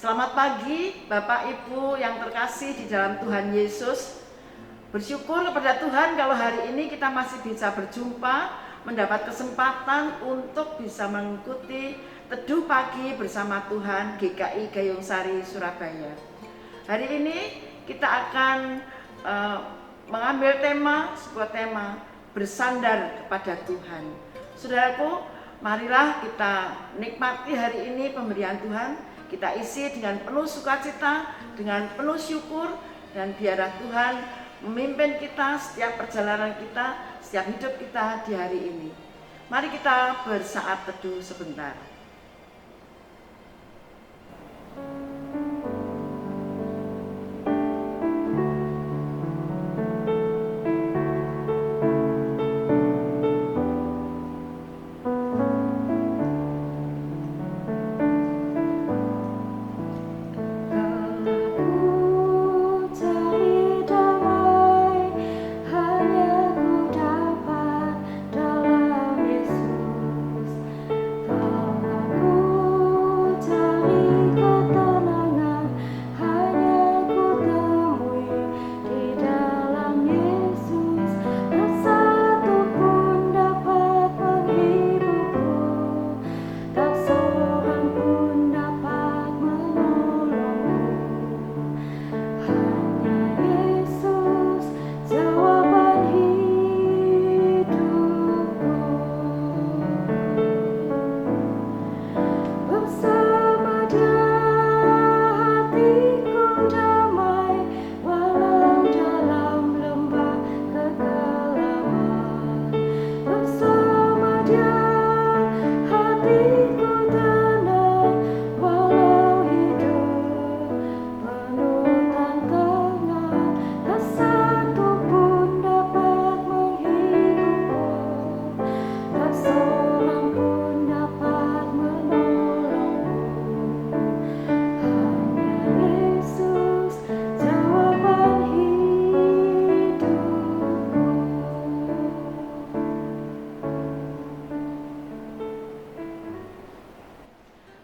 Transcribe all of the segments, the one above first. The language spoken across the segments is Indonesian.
Selamat pagi Bapak Ibu yang terkasih di dalam Tuhan Yesus. Bersyukur kepada Tuhan kalau hari ini kita masih bisa berjumpa, mendapat kesempatan untuk bisa mengikuti teduh pagi bersama Tuhan GKI Gayung Sari Surabaya. Hari ini kita akan mengambil sebuah tema bersandar kepada Tuhan. Saudaraku, marilah kita nikmati hari ini pemberian Tuhan. Kita isi dengan penuh sukacita, dengan penuh syukur, dan biarlah Tuhan memimpin kita setiap perjalanan kita, setiap hidup kita di hari ini. Mari kita bersaat teduh sebentar.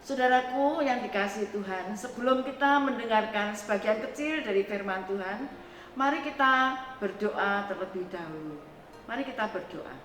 Saudaraku yang dikasihi Tuhan, sebelum kita mendengarkan sebagian kecil dari firman Tuhan, mari kita berdoa terlebih dahulu. Mari kita berdoa.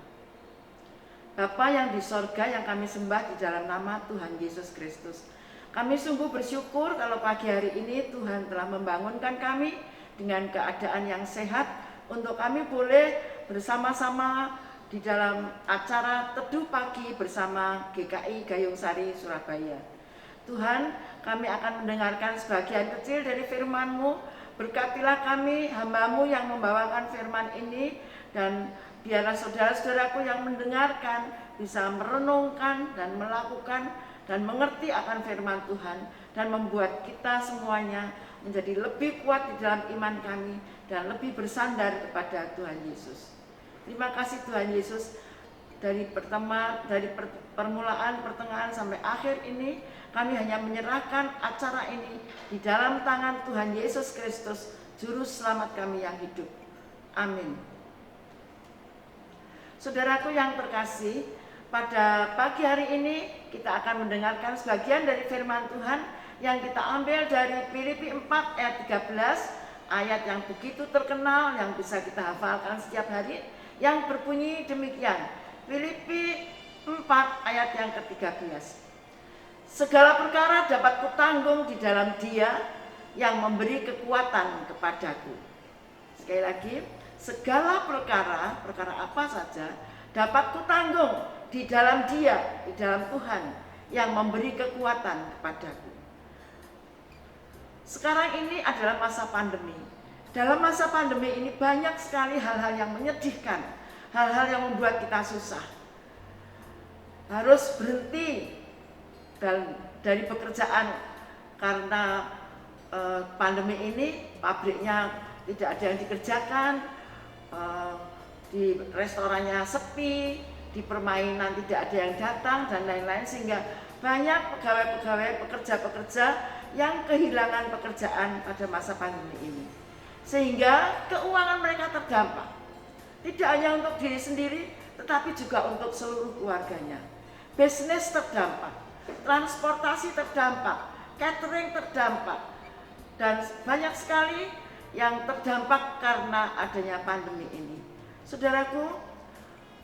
Bapa yang di sorga yang kami sembah di dalam nama Tuhan Yesus Kristus. Kami sungguh bersyukur kalau pagi hari ini Tuhan telah membangunkan kami dengan keadaan yang sehat untuk kami boleh bersama-sama di dalam acara teduh pagi bersama GKI Gayung Sari Surabaya. Tuhan, kami akan mendengarkan sebagian kecil dari firman-Mu. Berkatilah kami, hamba-Mu yang membawakan firman ini, dan biarlah saudara-saudaraku yang mendengarkan bisa merenungkan dan melakukan dan mengerti akan firman Tuhan, dan membuat kita semuanya menjadi lebih kuat di dalam iman kami dan lebih bersandar kepada Tuhan Yesus. Terima kasih Tuhan Yesus, dari permulaan, pertengahan sampai akhir ini kami hanya menyerahkan acara ini di dalam tangan Tuhan Yesus Kristus, Juru Selamat kami yang hidup. Amin. Saudaraku yang terkasih, pada pagi hari ini kita akan mendengarkan sebagian dari firman Tuhan yang kita ambil dari Filipi 4 ayat 13, ayat yang begitu terkenal yang bisa kita hafalkan setiap hari, yang berbunyi demikian. Filipi 4 ayat yang ke-13. Segala perkara dapat kutanggung di dalam Dia yang memberi kekuatan kepadaku. Sekali lagi, segala perkara apa saja dapat kutanggung di dalam Dia, di dalam Tuhan yang memberi kekuatan kepadaku. Sekarang ini adalah masa pandemi. Dalam masa pandemi ini banyak sekali hal-hal yang menyedihkan, hal-hal yang membuat kita susah. Harus berhenti dari pekerjaan karena pandemi ini, pabriknya tidak ada yang dikerjakan, di restorannya sepi, di permainan tidak ada yang datang dan lain-lain, sehingga banyak pegawai-pegawai, pekerja-pekerja yang kehilangan pekerjaan pada masa pandemi ini, sehingga keuangan mereka terdampak, tidak hanya untuk diri sendiri tetapi juga untuk seluruh keluarganya. Bisnis terdampak, transportasi terdampak, catering terdampak, dan banyak sekali yang terdampak karena adanya pandemi ini. Saudaraku,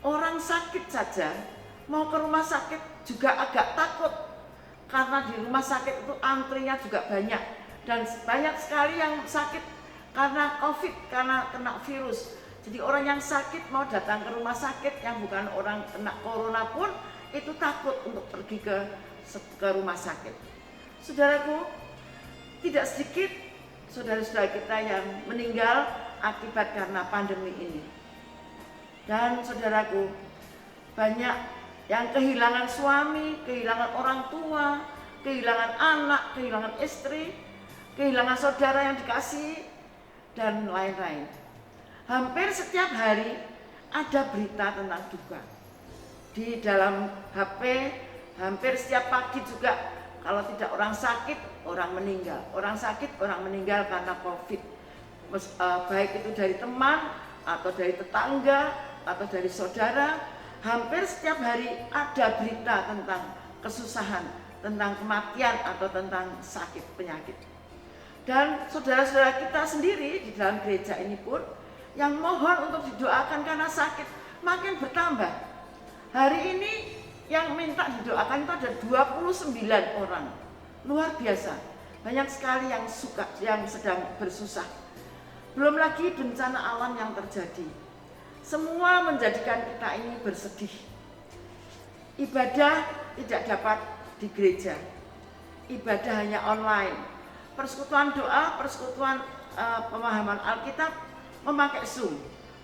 orang sakit saja mau ke rumah sakit juga agak takut, karena di rumah sakit itu antrinya juga banyak, dan banyak sekali yang sakit karena COVID, karena kena virus. Jadi orang yang sakit mau datang ke rumah sakit, yang bukan orang kena corona pun itu takut untuk pergi ke rumah sakit. Saudaraku, tidak sedikit saudara-saudara kita yang meninggal akibat karena pandemi ini. Dan saudaraku, banyak yang kehilangan suami, kehilangan orang tua, kehilangan anak, kehilangan istri, kehilangan saudara yang dikasihi, dan lain-lain. Hampir setiap hari ada berita tentang duka. Di dalam HP, hampir setiap pagi juga, kalau tidak orang sakit, orang meninggal. Orang sakit, orang meninggal karena COVID. Baik itu dari teman, atau dari tetangga, atau dari saudara. Hampir setiap hari ada berita tentang kesusahan, tentang kematian, atau tentang sakit penyakit. Dan saudara-saudara kita sendiri di dalam gereja ini pun yang mohon untuk didoakan karena sakit makin bertambah. Hari ini yang minta didoakan itu ada 29 orang. Luar biasa. Banyak sekali yang sedang bersusah. Belum lagi bencana alam yang terjadi. Semua menjadikan kita ini bersedih. Ibadah tidak dapat di gereja. Ibadah hanya online. Persekutuan doa, persekutuan pemahaman Alkitab memakai Zoom.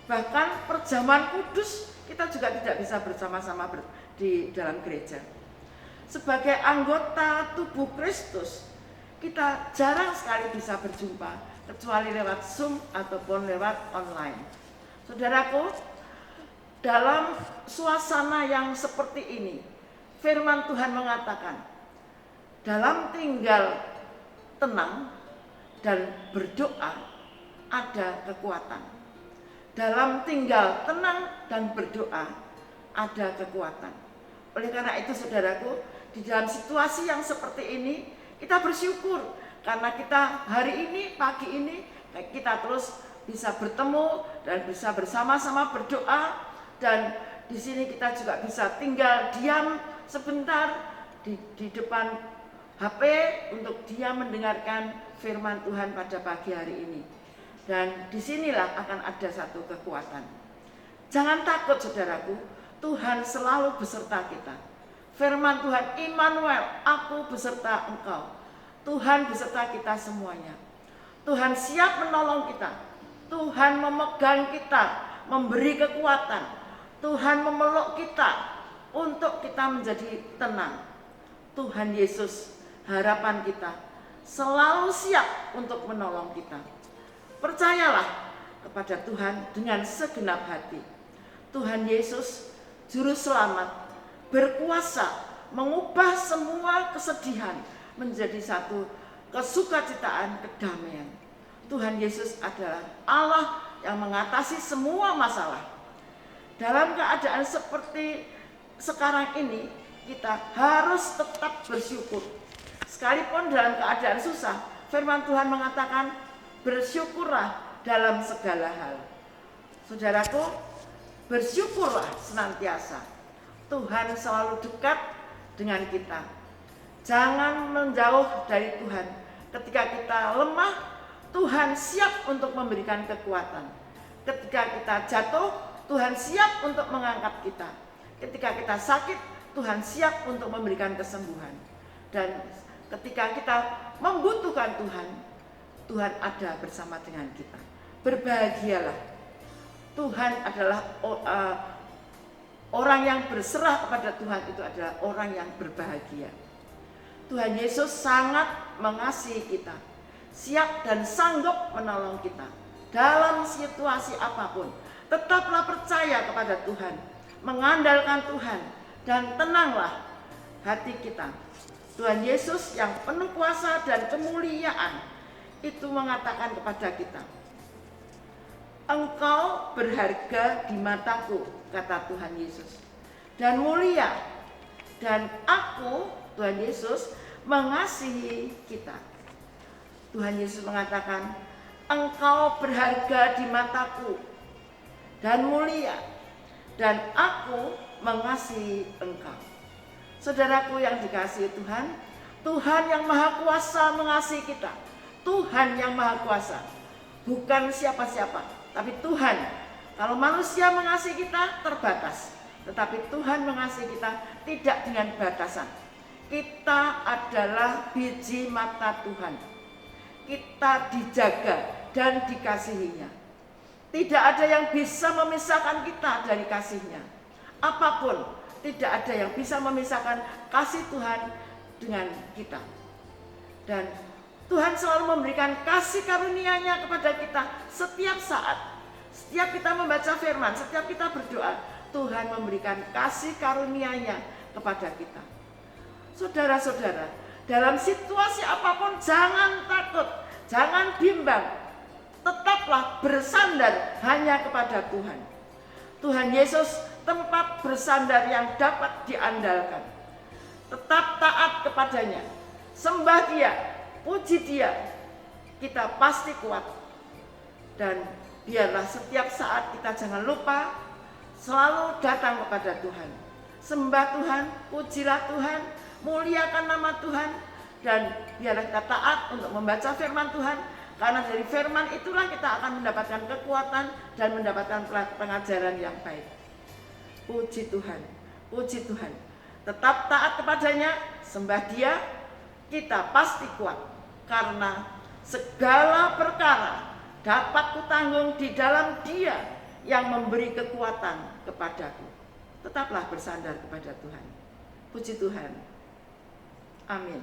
Bahkan perjamuan kudus kita juga tidak bisa bersama-sama di dalam gereja. Sebagai anggota tubuh Kristus, kita jarang sekali bisa berjumpa, kecuali lewat Zoom ataupun lewat online. Saudaraku, dalam suasana yang seperti ini, firman Tuhan mengatakan, dalam tinggal tenang dan berdoa ada kekuatan. Dalam tinggal tenang dan berdoa ada kekuatan. Oleh karena itu saudaraku, di dalam situasi yang seperti ini kita bersyukur karena kita hari ini, pagi ini kita terus bisa bertemu dan bisa bersama-sama berdoa, dan di sini kita juga bisa tinggal diam sebentar di depan HP untuk diam mendengarkan firman Tuhan pada pagi hari ini. Dan disinilah akan ada satu kekuatan. Jangan takut saudaraku, Tuhan selalu beserta kita. Firman Tuhan, Immanuel, aku beserta engkau. Tuhan beserta kita semuanya. Tuhan siap menolong kita. Tuhan memegang kita, memberi kekuatan. Tuhan memeluk kita untuk kita menjadi tenang. Tuhan Yesus, harapan kita, selalu siap untuk menolong kita. Percayalah kepada Tuhan dengan segenap hati. Tuhan Yesus, Juru Selamat, berkuasa mengubah semua kesedihan menjadi satu kesukacitaan, kedamaian. Tuhan Yesus adalah Allah yang mengatasi semua masalah. Dalam keadaan seperti sekarang ini, kita harus tetap bersyukur. Sekalipun dalam keadaan susah, firman Tuhan mengatakan, bersyukurlah dalam segala hal. Saudaraku, bersyukurlah senantiasa. Tuhan selalu dekat dengan kita. Jangan menjauh dari Tuhan. Ketika kita lemah, Tuhan siap untuk memberikan kekuatan. Ketika kita jatuh, Tuhan siap untuk mengangkat kita. Ketika kita sakit, Tuhan siap untuk memberikan kesembuhan. Dan ketika kita membutuhkan Tuhan, Tuhan ada bersama dengan kita. Berbahagialah. Tuhan adalah orang yang berserah kepada Tuhan, itu adalah orang yang berbahagia. Tuhan Yesus sangat mengasihi kita, siap dan sanggup menolong kita dalam situasi apapun. Tetaplah percaya kepada Tuhan, mengandalkan Tuhan, dan tenanglah hati kita. Tuhan Yesus yang penuh kuasa dan kemuliaan itu mengatakan kepada kita, engkau berharga di mataku, kata Tuhan Yesus, dan mulia. Dan aku, Tuhan Yesus, mengasihi kita. Tuhan Yesus mengatakan, engkau berharga di mataku dan mulia, dan aku mengasihi engkau. Saudaraku yang dikasihi Tuhan, Tuhan yang Maha Kuasa mengasihi kita. Tuhan yang Maha Kuasa, bukan siapa-siapa, tapi Tuhan. Kalau manusia mengasihi kita terbatas, tetapi Tuhan mengasihi kita tidak dengan batasan. Kita adalah biji mata Tuhan. Kita dijaga dan dikasihinya. Tidak ada yang bisa memisahkan kita dari kasihnya. Apapun, tidak ada yang bisa memisahkan kasih Tuhan dengan kita. Dan Tuhan selalu memberikan kasih karunia-Nya kepada kita setiap saat. Setiap kita membaca firman, setiap kita berdoa, Tuhan memberikan kasih karunia-Nya kepada kita. Saudara-saudara, dalam situasi apapun jangan takut, jangan bimbang. Tetaplah bersandar hanya kepada Tuhan. Tuhan Yesus tempat bersandar yang dapat diandalkan. Tetap taat kepadanya, sembah Dia, puji Dia, kita pasti kuat. Dan biarlah setiap saat kita jangan lupa selalu datang kepada Tuhan. Sembah Tuhan, pujilah Tuhan, muliakan nama Tuhan, dan biarlah kita taat untuk membaca firman Tuhan, karena dari firman itulah kita akan mendapatkan kekuatan dan mendapatkan pengajaran yang baik. Puji Tuhan, puji Tuhan. Tetap taat kepadanya, sembah Dia, kita pasti kuat, karena segala perkara dapat kutanggung di dalam Dia yang memberi kekuatan kepadaku. Tetaplah bersandar kepada Tuhan. Puji Tuhan. Amin.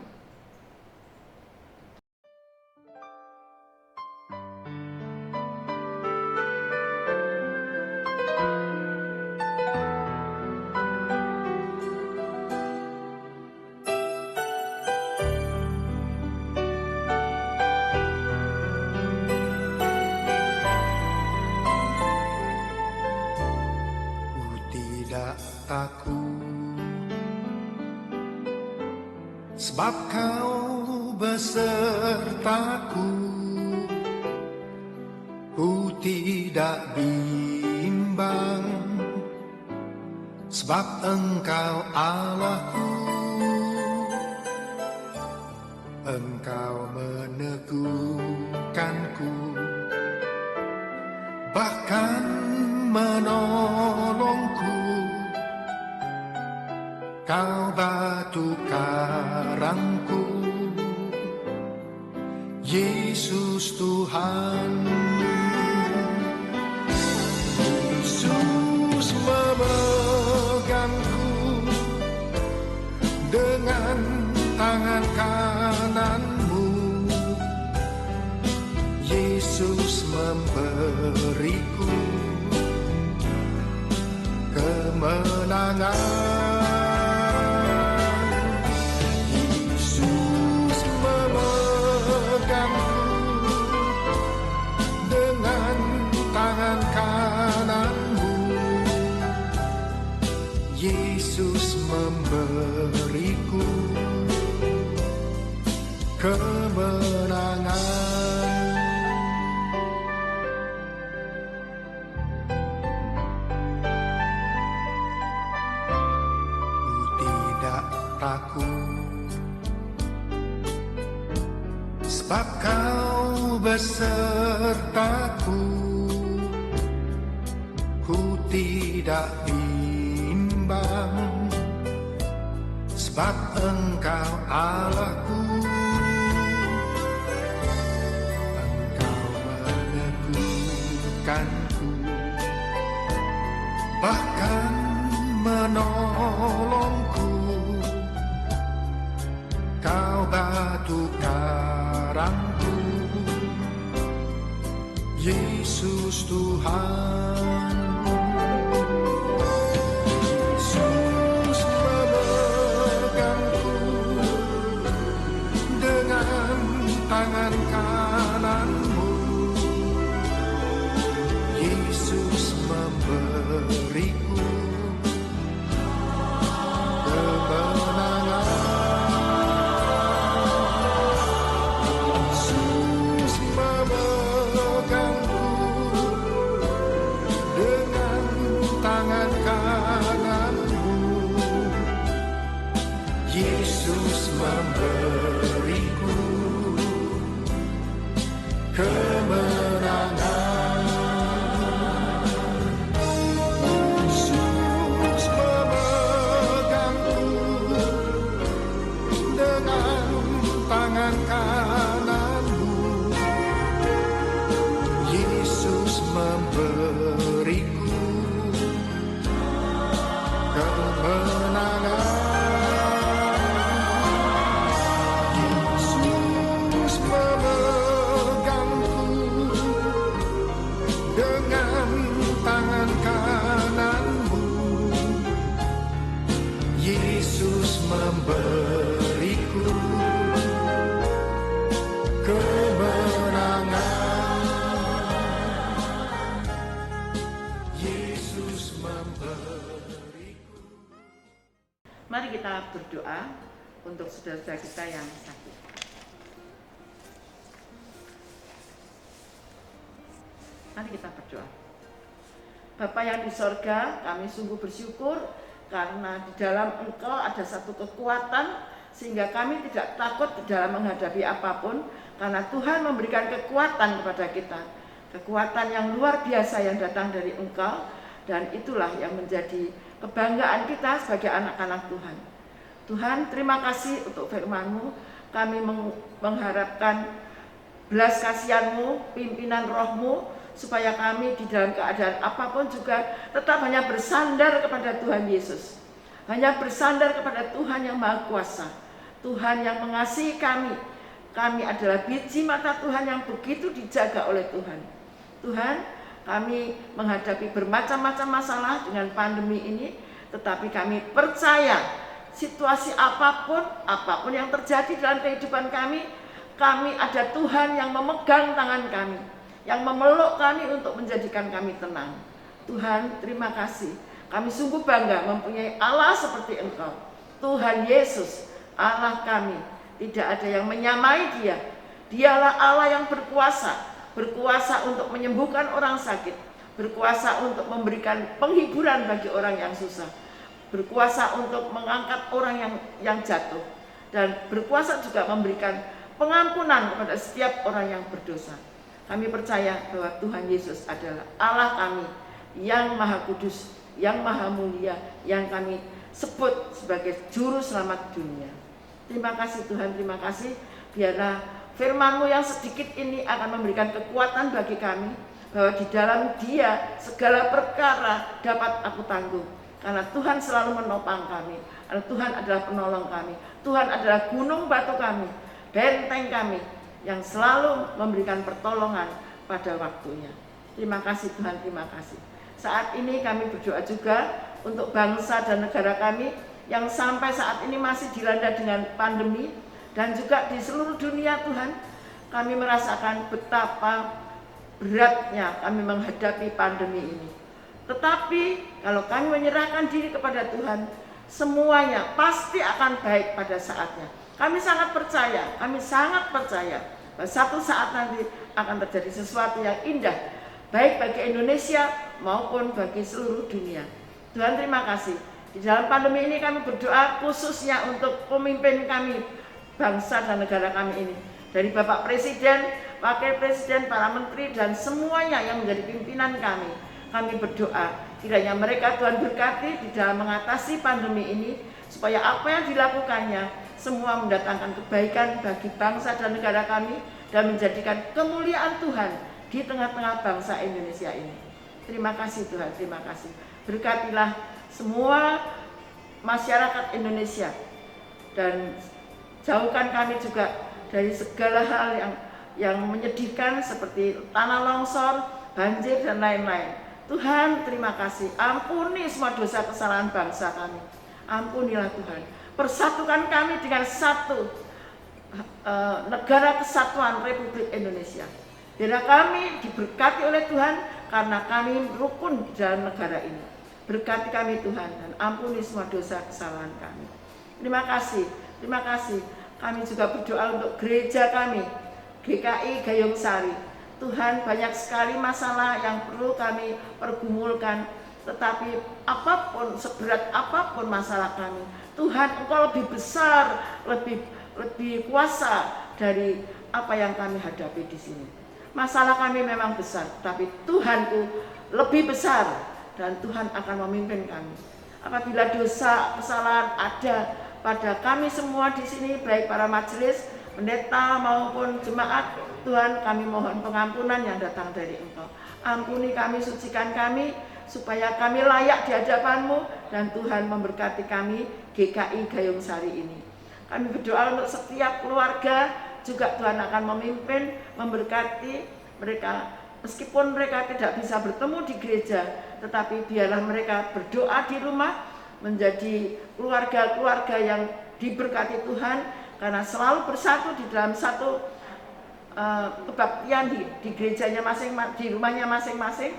Sebab Kau besertaku, ku tidak bimbang. Sebab Engkau Allahku, Engkau meneguhkanku, bahkan menolongku. Kau batu karangku, Yesus Tuhan. Yesus memegangku dengan tangan kananmu. Yesus memberiku kemenangan. Yesus memberiku kemenangan. Ku tidak takut, sebab Kau besertaku. Ku tidak bimbang, sebab Engkau Allahku. Engkau meneguhkanku, bahkan menolongku. Kau batu karangku, Yesus Tuhan. Yesus memegangku dengan tangan kananmu. Yesus memberiku kemenangan. kemenangan. Yesus memegangku dengan tangan kananmu. Yesus memberiku kemenangan. Yesus memegangku dengan tangan kananmu. Yesus memberiku kemenangan. Yesus memberiku. Mari kita berdoa untuk saudara-saudara kita yang sakit. Mari kita berdoa. Bapa yang di sorga, kami sungguh bersyukur karena di dalam Engkau ada satu kekuatan sehingga kami tidak takut di dalam menghadapi apapun, karena Tuhan memberikan kekuatan kepada kita, kekuatan yang luar biasa yang datang dari Engkau, dan itulah yang menjadi kebanggaan kita sebagai anak-anak Tuhan. Tuhan, terima kasih untuk firman-Mu. Kami mengharapkan belas kasihan-Mu, pimpinan Roh-Mu, supaya kami di dalam keadaan apapun juga tetap hanya bersandar kepada Tuhan Yesus, hanya bersandar kepada Tuhan yang Maha Kuasa, Tuhan yang mengasihi kami. Kami adalah biji mata Tuhan yang begitu dijaga oleh Tuhan. Tuhan, kami menghadapi bermacam-macam masalah dengan pandemi ini, tetapi kami percaya situasi apapun yang terjadi dalam kehidupan kami ada Tuhan yang memegang tangan kami, yang memeluk kami untuk menjadikan kami tenang. Tuhan, terima kasih. Kami sungguh bangga mempunyai Allah seperti Engkau. Tuhan Yesus, Allah kami. Tidak ada yang menyamai Dia. Dialah Allah yang berkuasa untuk menyembuhkan orang sakit, berkuasa untuk memberikan penghiburan bagi orang yang susah, berkuasa untuk mengangkat orang yang jatuh, dan berkuasa juga memberikan pengampunan kepada setiap orang yang berdosa. Kami percaya bahwa Tuhan Yesus adalah Allah kami yang Maha Kudus, yang Maha Mulia, yang kami sebut sebagai Juru Selamat dunia. Terima kasih Tuhan, terima kasih. Biarlah firman-Mu yang sedikit ini akan memberikan kekuatan bagi kami, bahwa di dalam Dia segala perkara dapat aku tanggung. Karena Tuhan selalu menopang kami, karena Tuhan adalah penolong kami, Tuhan adalah gunung batu kami, benteng kami, yang selalu memberikan pertolongan pada waktunya. Terima kasih Tuhan, terima kasih. Saat ini kami berdoa juga untuk bangsa dan negara kami yang sampai saat ini masih dilanda dengan pandemi, dan juga di seluruh dunia. Tuhan, kami merasakan betapa beratnya kami menghadapi pandemi ini. Tetapi kalau kami menyerahkan diri kepada Tuhan, semuanya pasti akan baik pada saatnya. Kami sangat percaya bahwa satu saat nanti akan terjadi sesuatu yang indah, baik bagi Indonesia maupun bagi seluruh dunia. Tuhan, terima kasih. Di dalam pandemi ini kami berdoa khususnya untuk pemimpin kami, bangsa dan negara kami ini, dari Bapak Presiden, Wakil Presiden, para menteri, dan semuanya yang menjadi pimpinan kami. Kami berdoa kiranya mereka Tuhan berkati di dalam mengatasi pandemi ini, supaya apa yang dilakukannya semua mendatangkan kebaikan bagi bangsa dan negara kami, dan menjadikan kemuliaan Tuhan di tengah-tengah bangsa Indonesia ini. Terima kasih Tuhan, terima kasih. Berkatilah semua masyarakat Indonesia, dan jauhkan kami juga dari segala hal yang menyedihkan seperti tanah longsor, banjir, dan lain-lain. Tuhan, terima kasih. Ampuni semua dosa kesalahan bangsa kami. Ampunilah Tuhan. Persatukan kami dengan satu negara kesatuan Republik Indonesia. Biarlah kami diberkati oleh Tuhan karena kami rukun di dalam negara ini. Berkati kami Tuhan, dan ampuni semua dosa kesalahan kami. Terima kasih, terima kasih. Kami juga berdoa untuk gereja kami, GKI Gayung Sari. Tuhan, banyak sekali masalah yang perlu kami pergumulkan, tetapi apapun, seberat apapun masalah kami, Tuhan, Engkau lebih besar, lebih kuasa dari apa yang kami hadapi di sini. Masalah kami memang besar, tapi Tuhanku lebih besar dan Tuhan akan memimpin kami. Apabila dosa, kesalahan ada pada kami semua di sini, baik para majelis, pendeta maupun jemaat, Tuhan kami mohon pengampunan yang datang dari Engkau. Ampuni kami, sucikan kami, supaya kami layak di hadapan-Mu, dan Tuhan memberkati kami GKI Gayung Sari ini. Kami berdoa untuk setiap keluarga, juga Tuhan akan memimpin, memberkati mereka. Meskipun mereka tidak bisa bertemu di gereja, tetapi biarlah mereka berdoa di rumah, menjadi keluarga-keluarga yang diberkati Tuhan, karena selalu bersatu di dalam satu kebaktian di gerejanya masing-masing, di rumahnya masing-masing,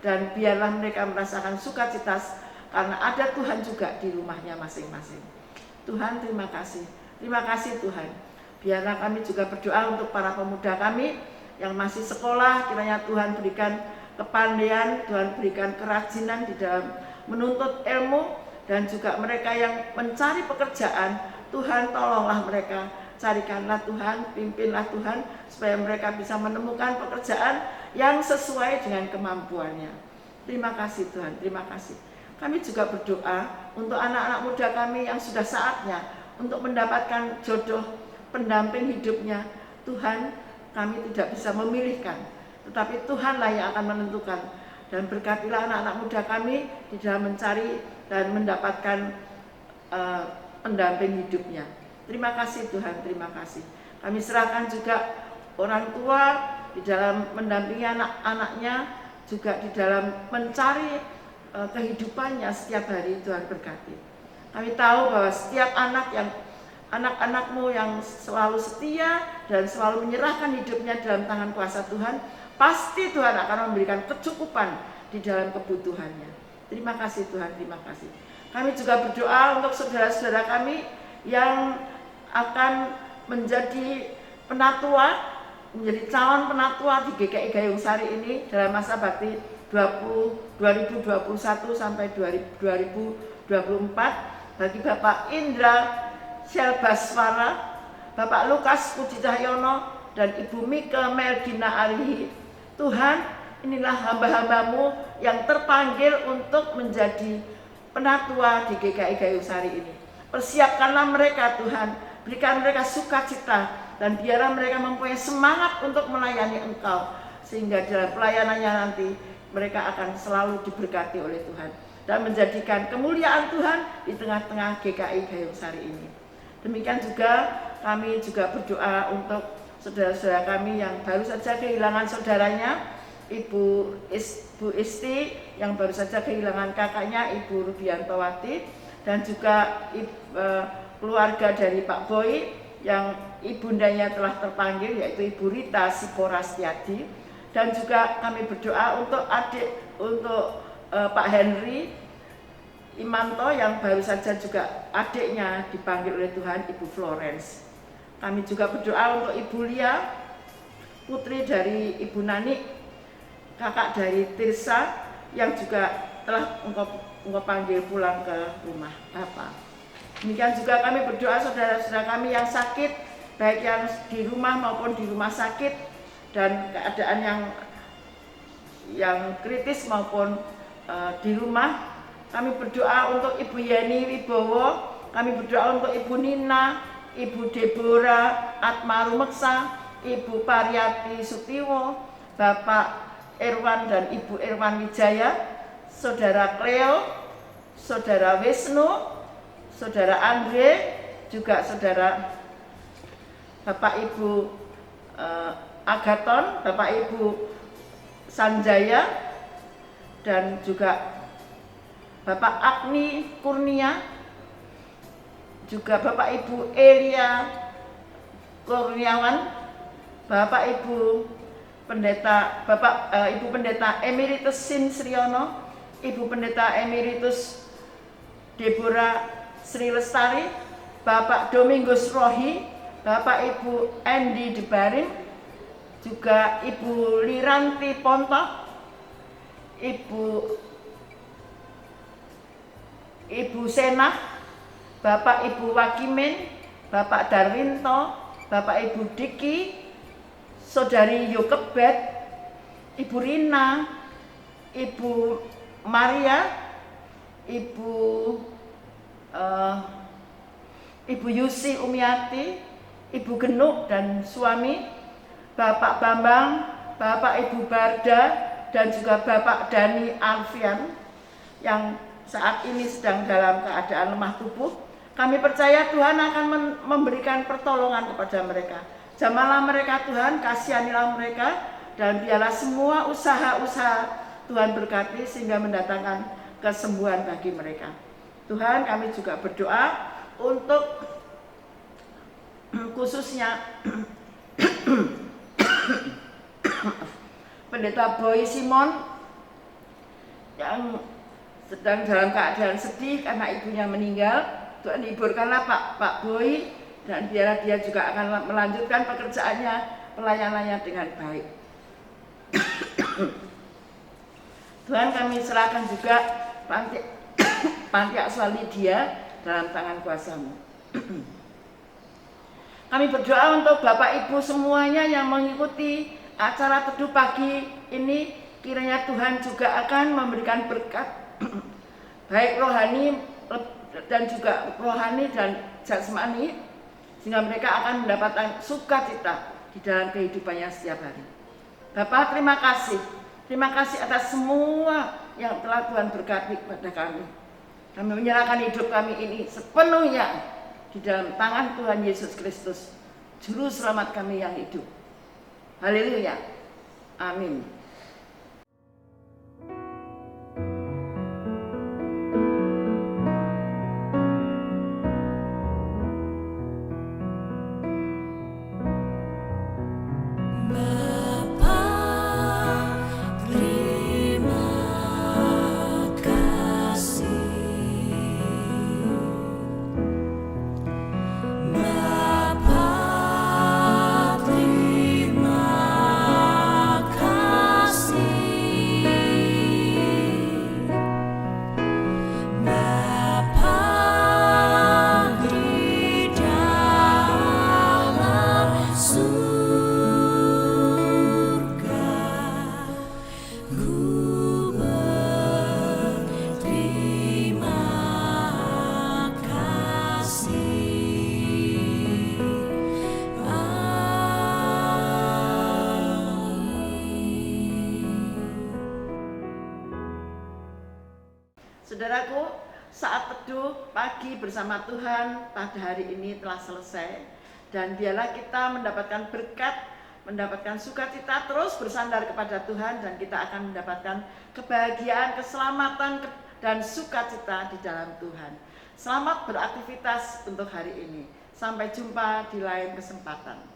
dan biarlah mereka merasakan sukacita karena ada Tuhan juga di rumahnya masing-masing. Tuhan, terima kasih Tuhan. Biarlah kami juga berdoa untuk para pemuda kami yang masih sekolah, kiranya Tuhan berikan kepandaian, Tuhan berikan kerajinan di dalam menuntut ilmu, dan juga mereka yang mencari pekerjaan, Tuhan tolonglah mereka, carikanlah Tuhan, pimpinlah Tuhan, supaya mereka bisa menemukan pekerjaan yang sesuai dengan kemampuannya. Terima kasih Tuhan, terima kasih. Kami juga berdoa untuk anak-anak muda kami yang sudah saatnya untuk mendapatkan jodoh pendamping hidupnya. Tuhan, kami tidak bisa memilihkan, tetapi Tuhanlah yang akan menentukan. Dan berkatilah anak-anak muda kami di dalam mencari dan mendapatkan pendamping hidupnya. Terima kasih Tuhan, terima kasih. Kami serahkan juga orang tua di dalam mendampingi anak-anaknya, juga di dalam mencari kehidupannya setiap hari. Tuhan berkati. Kami tahu bahwa setiap anak-anakmu yang selalu setia dan selalu menyerahkan hidupnya dalam tangan kuasa Tuhan, pasti Tuhan akan memberikan kecukupan di dalam kebutuhannya. Terima kasih Tuhan, terima kasih. Kami juga berdoa untuk saudara-saudara kami yang akan menjadi penatua, menjadi calon penatua di GKI Gayung Sari ini dalam masa bakti 2021 sampai 2024, bagi Bapak Indra Selbaswara, Bapak Lukas Puji Cahyono, dan Ibu Mika Meldina Arihi. Tuhan, inilah hamba-hambamu yang terpanggil untuk menjadi penatua di GKI Gayung Sari ini. Persiapkanlah mereka Tuhan, berikan mereka sukacita, dan biarlah mereka mempunyai semangat untuk melayani Engkau, sehingga dalam pelayanannya nanti mereka akan selalu diberkati oleh Tuhan dan menjadikan kemuliaan Tuhan di tengah-tengah GKI Gayung Sari ini. Demikian juga kami juga berdoa untuk saudara-saudara kami yang baru saja kehilangan saudaranya, Ibu Isti yang baru saja kehilangan kakaknya, Ibu Rubiantowati, dan juga keluarga dari Pak Boy yang ibundanya telah terpanggil, yaitu Ibu Rita Siporastiadi. Dan juga kami berdoa untuk Pak Henry Imanto yang baru saja juga adiknya dipanggil oleh Tuhan, Ibu Florence. Kami juga berdoa untuk Ibu Lia, putri dari Ibu Nani, kakak dari Tirsa, yang juga telah engkau panggil pulang ke rumah Bapak. Demikian juga kami berdoa saudara-saudara kami yang sakit, baik yang di rumah maupun di rumah sakit, dan keadaan yang kritis maupun di rumah. Kami berdoa untuk Ibu Yeni Wibowo, kami berdoa untuk Ibu Nina, Ibu Deborah Atmarumeksa, Ibu Pariyati Sutiwo, Bapak Irwan dan Ibu Irwan Wijaya, Saudara Cleo, Saudara Wisnu, Saudara Andre, juga Saudara Bapak Ibu Agaton, Bapak Ibu Sanjaya, dan juga Bapak Agni Kurnia, juga Bapak Ibu Elia Kurniawan, Bapak Ibu Pendeta, Ibu Pendeta Emeritus Sin Sriono, Ibu Pendeta Emeritus Deborah Sri Lestari, Bapak Domingus Rohi, Bapak Ibu Andy Debarin, juga Ibu Liranti Ponto, Ibu Senah, Bapak Ibu Wakimin, Bapak Darwinto, Bapak Ibu Diki, Saudari Yokebet, Ibu Rina, Ibu Maria, Ibu Yusi Umiati, Ibu Genuk dan suami, Bapak Bambang, Bapak Ibu Barda, dan juga Bapak Dani Alfian yang saat ini sedang dalam keadaan lemah tubuh. Kami percaya Tuhan akan memberikan pertolongan kepada mereka. Jamalah mereka Tuhan, kasihanilah mereka, dan biarlah semua usaha-usaha Tuhan berkati sehingga mendatangkan kesembuhan bagi mereka. Tuhan, kami juga berdoa untuk khususnya Pendeta Boy Simon yang sedang dalam keadaan sedih karena ibunya meninggal. Tuhan hiburkanlah Pak Boy, dan biarlah dia juga akan melanjutkan pekerjaannya, pelayanannya dengan baik. Tuhan, kami serahkan juga Panti Asuhan Lydia dalam tangan kuasa-Mu. Kami berdoa untuk Bapak Ibu semuanya yang mengikuti acara teduh pagi ini, kiranya Tuhan juga akan memberikan berkat baik rohani dan jasmani, sehingga mereka akan mendapatkan sukacita di dalam kehidupannya setiap hari. Bapak, terima kasih atas semua yang telah Tuhan berkati kepada kami. Kami menyerahkan hidup kami ini sepenuhnya di dalam tangan Tuhan Yesus Kristus, Juru Selamat kami yang hidup. Haleluya. Amin. Saudaraku, saat teduh pagi bersama Tuhan pada hari ini telah selesai, dan biarlah kita mendapatkan berkat, mendapatkan sukacita, terus bersandar kepada Tuhan, dan kita akan mendapatkan kebahagiaan, keselamatan, dan sukacita di dalam Tuhan. Selamat beraktivitas untuk hari ini. Sampai jumpa di lain kesempatan.